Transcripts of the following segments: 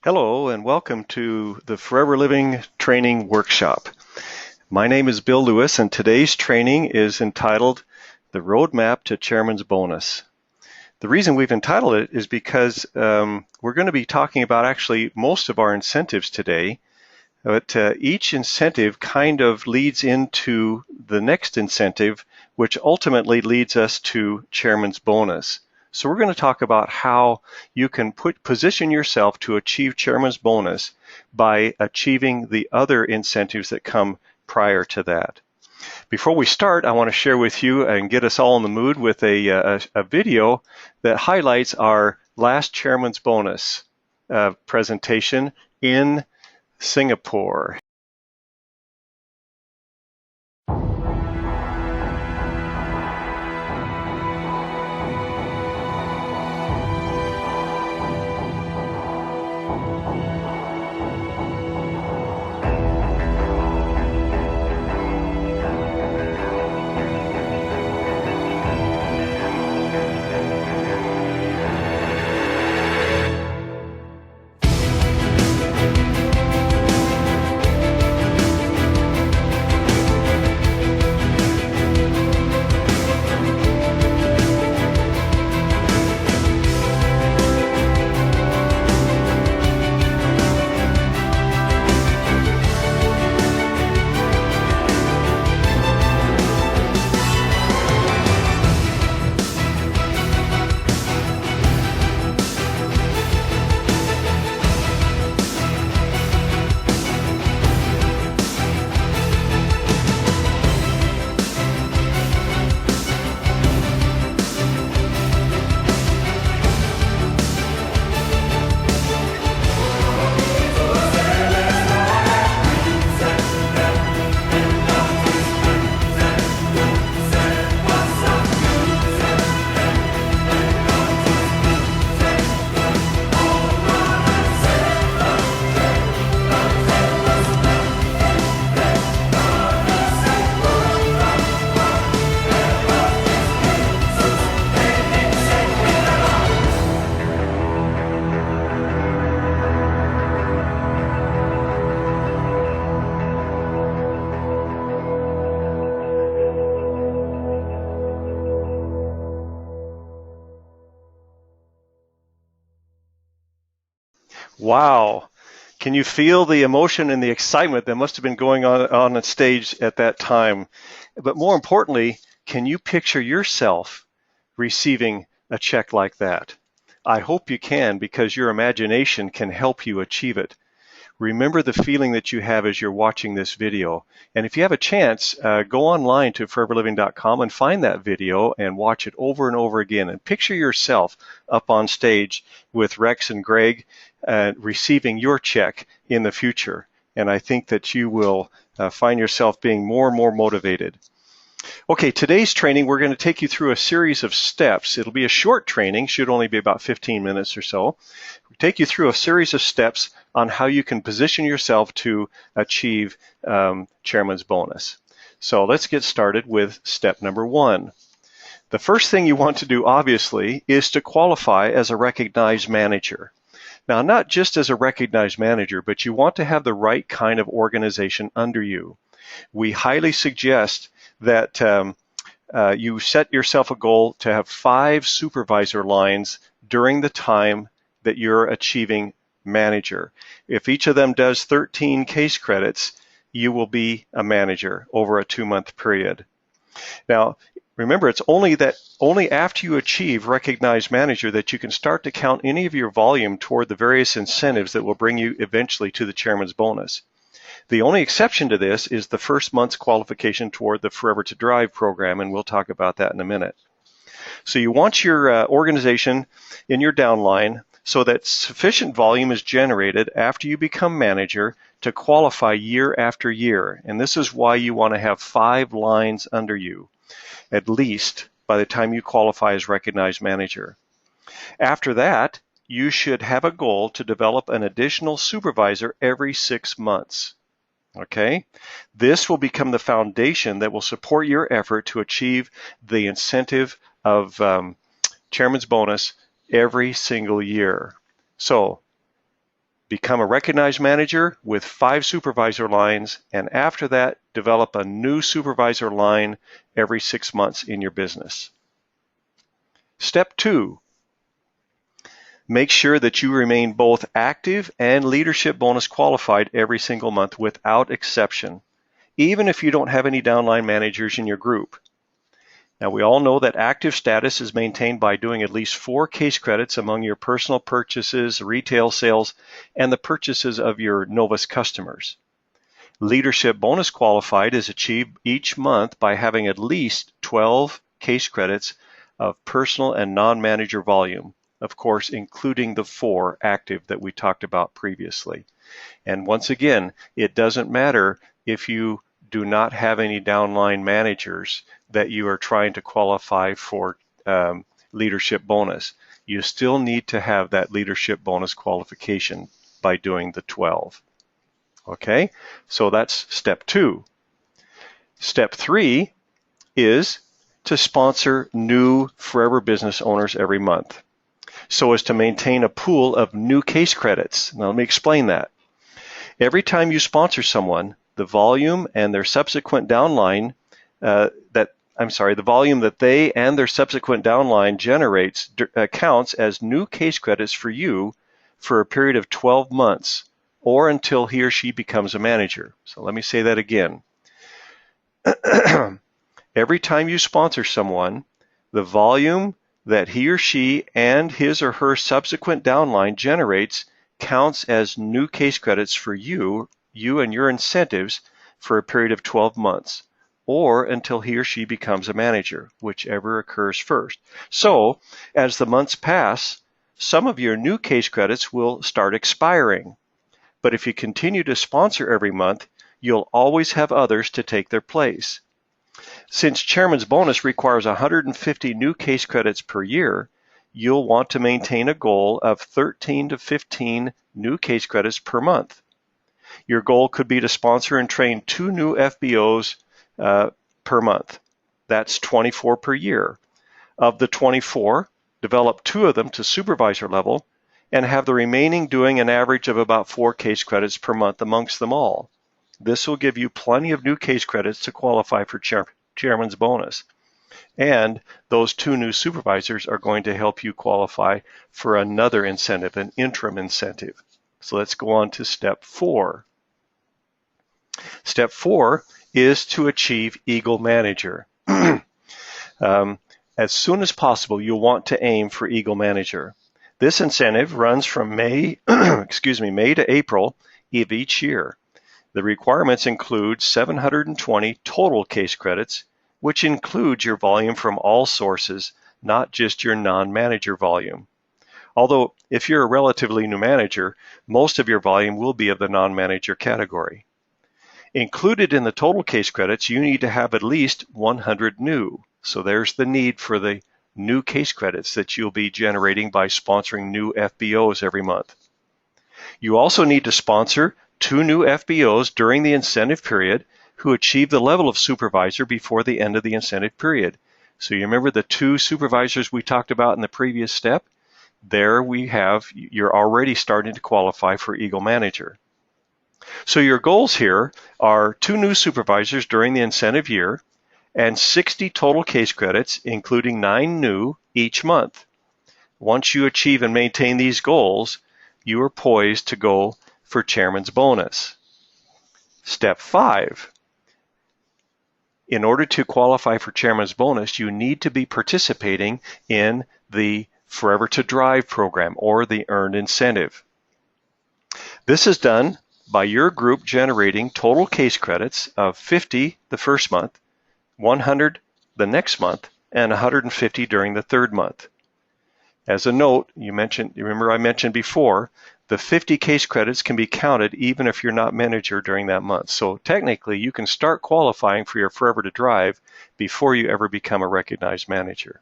Hello and welcome to the Forever Living Training Workshop. My name is Bill Lewis and today's training is entitled The Roadmap to Chairman's Bonus. The reason we've entitled it is because we're going to be talking about actually most of our incentives today, but each incentive kind of leads into the next incentive, which ultimately leads us to Chairman's Bonus. So we're going to talk about how you can position yourself to achieve Chairman's Bonus by achieving the other incentives that come prior to that. Before we start, I want to share with you and get us all in the mood with a video that highlights our last Chairman's Bonus presentation in Singapore. Wow. Can you feel the emotion and the excitement that must have been going on the stage at that time? But more importantly, can you picture yourself receiving a check like that? I hope you can, because your imagination can help you achieve it. Remember the feeling that you have as you're watching this video. And if you have a chance, go online to foreverliving.com and find that video and watch it over and over again. And picture yourself up on stage with Rex and Greg receiving your check in the future. And I think that you will find yourself being more and more motivated. Okay, today's training, we're going to take you through a series of steps. It'll be a short training, should only be about 15 minutes or so. We'll take you through a series of steps on how you can position yourself to achieve Chairman's Bonus. So let's get started with step number one. The first thing you want to do, obviously, is to qualify as a recognized manager. Now, not just as a recognized manager, but you want to have the right kind of organization under you. We highly suggest that you set yourself a goal to have 5 supervisor lines during the time that you're achieving manager. If each of them does 13 case credits, you will be a manager over a 2-month period. Now, remember, it's only after you achieve recognized manager that you can start to count any of your volume toward the various incentives that will bring you eventually to the Chairman's Bonus. The only exception to this is the first month's qualification toward the Forever to Drive program, and we'll talk about that in a minute. So you want your organization in your downline so that sufficient volume is generated after you become manager to qualify year after year. And this is why you want to have 5 lines under you, at least by the time you qualify as recognized manager. After that, you should have a goal to develop an additional supervisor every 6 months. Okay, this will become the foundation that will support your effort to achieve the incentive of Chairman's Bonus every single year. So Become a recognized manager with 5 supervisor lines, and after that, develop a new supervisor line every 6 months in your business. Step 2, make sure that you remain both active and leadership bonus qualified every single month without exception, even if you don't have any downline managers in your group. Now, we all know that active status is maintained by doing at least 4 case credits among your personal purchases, retail sales, and the purchases of your Novus customers. Leadership bonus qualified is achieved each month by having at least 12 case credits of personal and non-manager volume, of course, including the 4 active that we talked about previously. And once again, it doesn't matter if you do not have any downline managers that you are trying to qualify for leadership bonus. You still need to have that leadership bonus qualification by doing the 12. Okay, so that's step 2. Step 3 is to sponsor new Forever Business owners every month, so as to maintain a pool of new case credits. Now let me explain that. Every time you sponsor someone, the volume and their subsequent downline the volume that they and their subsequent downline generates counts as new case credits for you for a period of 12 months or until he or she becomes a manager. So let me say that again. Every time you sponsor someone, the volume that he or she and his or her subsequent downline generates counts as new case credits for you and your incentives for a period of 12 months or until he or she becomes a manager, whichever occurs first. So as the months pass, some of your new case credits will start expiring. But if you continue to sponsor every month, you'll always have others to take their place. Since Chairman's Bonus requires 150 new case credits per year, you'll want to maintain a goal of 13 to 15 new case credits per month. Your goal could be to sponsor and train 2 new FBOs per month. That's 24 per year. Of the 24, develop 2 of them to supervisor level and have the remaining doing an average of about 4 case credits per month amongst them all. This will give you plenty of new case credits to qualify for Chairman's Bonus. And those 2 new supervisors are going to help you qualify for another incentive, an interim incentive. So let's go on to step 4. Step 4 is to achieve Eagle Manager. As soon as possible, you'll want to aim for Eagle Manager. This incentive runs from May to April of each year. The requirements include 720 total case credits, which includes your volume from all sources, not just your non-manager volume. Although, if you're a relatively new manager, most of your volume will be of the non-manager category. Included in the total case credits, you need to have at least 100 new. So there's the need for the new case credits that you'll be generating by sponsoring new FBOs every month. You also need to sponsor 2 new FBOs during the incentive period who achieve the level of supervisor before the end of the incentive period. So you remember the 2 supervisors we talked about in the previous step? There we have, you're already starting to qualify for Eagle Manager. So your goals here are 2 new supervisors during the incentive year and 60 total case credits, including 9 new each month. Once you achieve and maintain these goals, you are poised to go for Chairman's Bonus. Step 5. In order to qualify for Chairman's Bonus, you need to be participating in the Forever to Drive program or the Earned Incentive. This is done by your group generating total case credits of 50 the first month, 100 the next month, and 150 during the 3rd month. As a note, remember I mentioned before, the 50 case credits can be counted even if you're not manager during that month. So technically, you can start qualifying for your Forever to Drive before you ever become a recognized manager.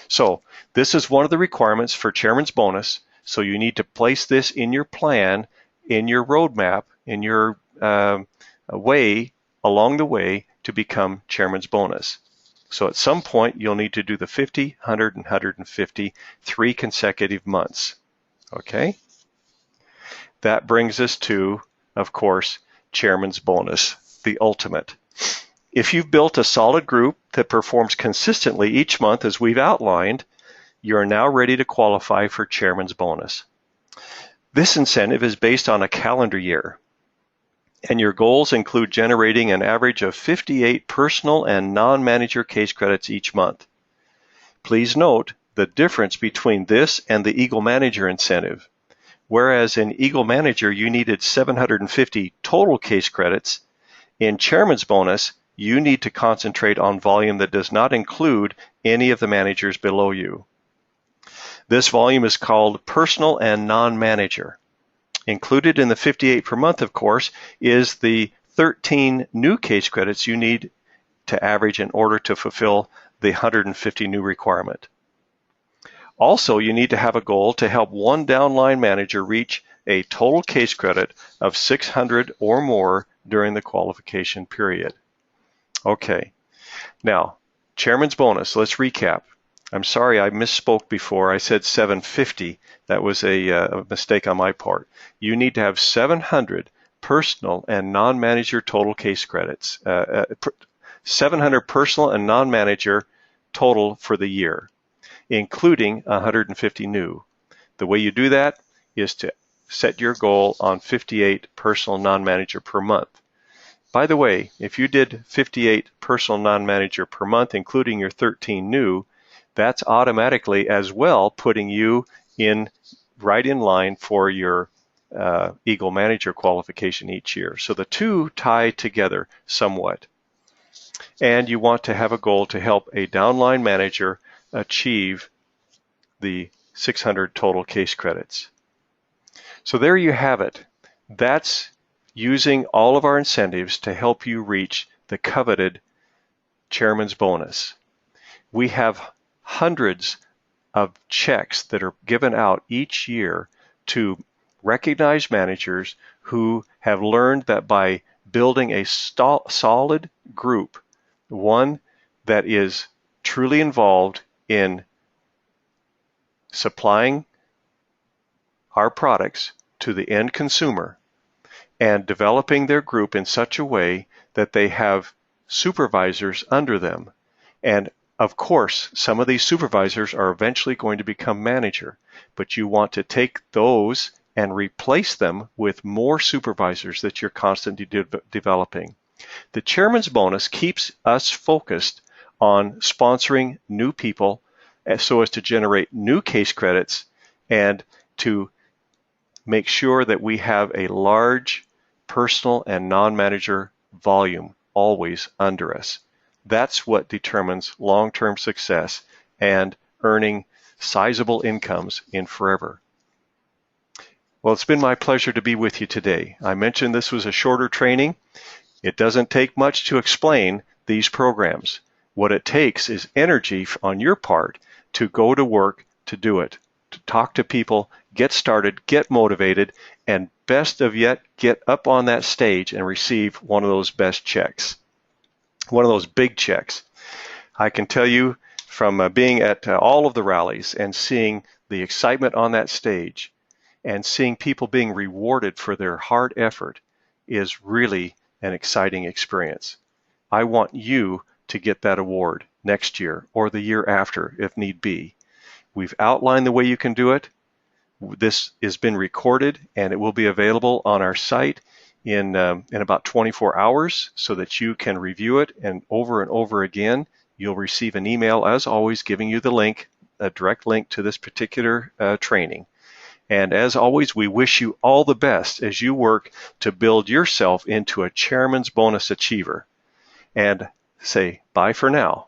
So this is one of the requirements for Chairman's Bonus. So you need to place this in your plan, in your roadmap, in your way along the way to become Chairman's Bonus. So at some point, you'll need to do the 50, 100, and 150 3 consecutive months. Okay? that brings us to, of course, Chairman's Bonus, the ultimate. If you've built a solid group that performs consistently each month as we've outlined, you are now ready to qualify for Chairman's Bonus. This incentive is based on a calendar year, and your goals include generating an average of 58 personal and non-manager case credits each month. Please note the difference between this and the Eagle Manager incentive. Whereas in Eagle Manager you needed 750 total case credits, in Chairman's Bonus you need to concentrate on volume that does not include any of the managers below you. This volume is called personal and non-manager. Included in the 58 per month, of course, is the 13 new case credits you need to average in order to fulfill the 150 new requirement. Also, you need to have a goal to help one downline manager reach a total case credit of 600 or more during the qualification period. Okay, now, Chairman's Bonus, let's recap. I'm sorry I misspoke before. I said 750. That was a mistake on my part. You need to have 700 personal and non-manager total case credits. 700 personal and non-manager total for the year, including 150 new. The way you do that is to set your goal on 58 personal non-manager per month. By the way, if you did 58 personal non-manager per month, including your 13 new, that's automatically as well putting you right in line for your Eagle Manager qualification each year. So the two tie together somewhat. And you want to have a goal to help a downline manager achieve the 600 total case credits. So there you have it. That's using all of our incentives to help you reach the coveted Chairman's Bonus. We have hundreds of checks that are given out each year to recognized managers who have learned that by building a solid group, one that is truly involved in supplying our products to the end consumer and developing their group in such a way that they have supervisors under them. And of course, some of these supervisors are eventually going to become manager, but you want to take those and replace them with more supervisors that you're constantly developing. The Chairman's Bonus keeps us focused on sponsoring new people so as to generate new case credits and to make sure that we have a large personal and non-manager volume always under us. That's what determines long-term success and earning sizable incomes in forever. Well, it's been my pleasure to be with you today. I mentioned this was a shorter training. It doesn't take much to explain these programs. What it takes is energy on your part to go to work to do it, to talk to people, get started, get motivated, and best of yet, get up on that stage and receive one of those best checks. One of those big checks. I can tell you from being at all of the rallies and seeing the excitement on that stage and seeing people being rewarded for their hard effort is really an exciting experience. I want you to get that award next year or the year after if need be. We've outlined the way you can do it. This has been recorded and it will be available on our site in about 24 hours so that you can review it, and over again you'll receive an email as always giving you the link, a direct link to this particular training. And as always, we wish you all the best as you work to build yourself into a Chairman's Bonus achiever. And say bye for now.